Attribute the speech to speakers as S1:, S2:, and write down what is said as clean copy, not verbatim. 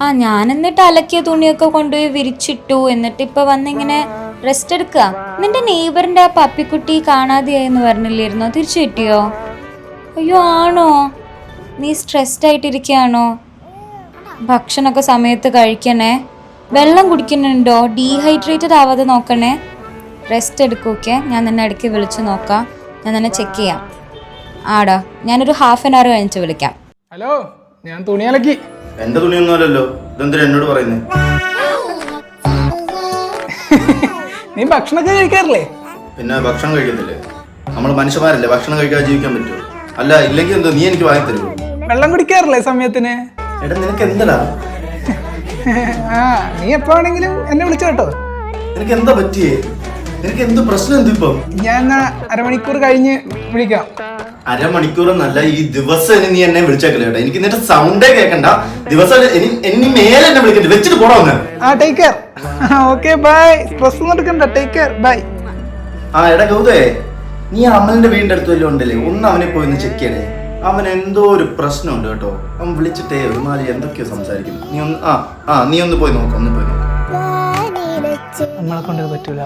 S1: ആ ഞാൻ എന്നിട്ട് അലക്കിയ തുണിയൊക്കെ കൊണ്ടുപോയി വിരിച്ചിട്ടു. എന്നിട്ട് ഇപ്പൊ വന്നിങ്ങനെ റെസ്റ്റ് എടുക്കുക. നിന്റെ നെയ്ബറിന്റെ ആ പപ്പിക്കുട്ടി കാണാതെയായെന്ന് പറഞ്ഞില്ലായിരുന്നോ? തിരിച്ചു കിട്ടിയോ? അയ്യോ ആണോ? നീ സ്ട്രെസ്ഡ് ആയിട്ടിരിക്കുകയാണോ? ഭക്ഷണമൊക്കെ സമയത്ത് കഴിക്കണേ. വെള്ളം കുടിക്കുന്നുണ്ടോ? ഡീഹൈഡ്രേറ്റഡ് ആവാതെ നോക്കണേ. റെസ്റ്റ് എടുക്കൂക്കെ. ഞാൻ നിന്നെ ഇടയ്ക്ക് വിളിച്ച് നോക്കാം. ഞാൻ നിന്നെ ചെക്ക് ചെയ്യാം. ആടാ, ഞാനൊരു ഹാഫ് ആൻ അവർ കഴിഞ്ഞിട്ട് വിളിക്കാം.
S2: ഹലോ, ഞാൻ തുണി അലക്കി.
S3: എന്റെ തുണിയൊന്നുമല്ലല്ലോ, ഇതെന്തിനാ എന്നോട് പറയുന്നേ?
S2: നീ ഭക്ഷണമൊക്കെ കഴിക്കാറില്ലേ?
S3: പിന്നെ ഭക്ഷണം കഴിക്കത്തില്ലേ? നമ്മൾ മനുഷ്യന്മാരല്ലേ, ഭക്ഷണം കഴിക്കാതെ ജീവിക്കാൻ പറ്റുമോ? അല്ല ഇല്ലെങ്കിൽ എന്തോ നീ എനിക്ക് വാങ്ങി തരുമോ?
S2: വെള്ളം കുടിക്കാറില്ലേ സമയത്തിന്?
S3: എടാ നിനക്ക് എന്തടാ?
S2: ആ, നീ എപ്പോ വേണമെങ്കിലും എന്നെ വിളിച്ചു കേട്ടോ.
S3: നിനക്ക് എന്താ പറ്റിയേ? നിനക്ക് എന്ത് പ്രശ്നം? എന്ത് ഇപ്പം?
S2: ഞാൻ അരമണിക്കൂർ കഴിഞ്ഞ് വിളിക്കാം.
S3: അരമണിക്കൂറൊന്നല്ല, ഈ ദിവസം നീ എന്നെ വിളിച്ചേക്കല്ലേ കേട്ടോ. എനിക്ക് നിന്റെ സൗണ്ടേ കേൾക്കണ്ട. ദിവസം ഇനി മേലെ എന്നെ വിളിക്കണ്ട. വെച്ചിട്ട് പോടാ ഒന്ന്.
S2: ആ, take care. Okay bye. Stress ഒന്നും എടുക്കണ്ട. Take care. ബൈ.
S3: ആ എടാ ഗൗതേ, നീ അമലിന്റെ വീടിന്റെ അടുത്ത് വല്ലതും ഉണ്ടല്ലേ? ഒന്ന് അവനെ പോയി ഒന്ന് ചെക്ക് ചെയ്യണേ. അവൻ എന്തോ ഒരു പ്രശ്നമുണ്ട് കേട്ടോ. അവൻ വിളിച്ചിട്ടേ ഒരുമാതിരി എന്തൊക്കെയോ സംസാരിക്കുന്നു. നീ ഒന്ന് നീ ഒന്ന് പോയി നോക്കാം. ഒന്ന് പോയി നോക്കാം.
S2: നമ്മളെ കൊണ്ട് പറ്റൂല.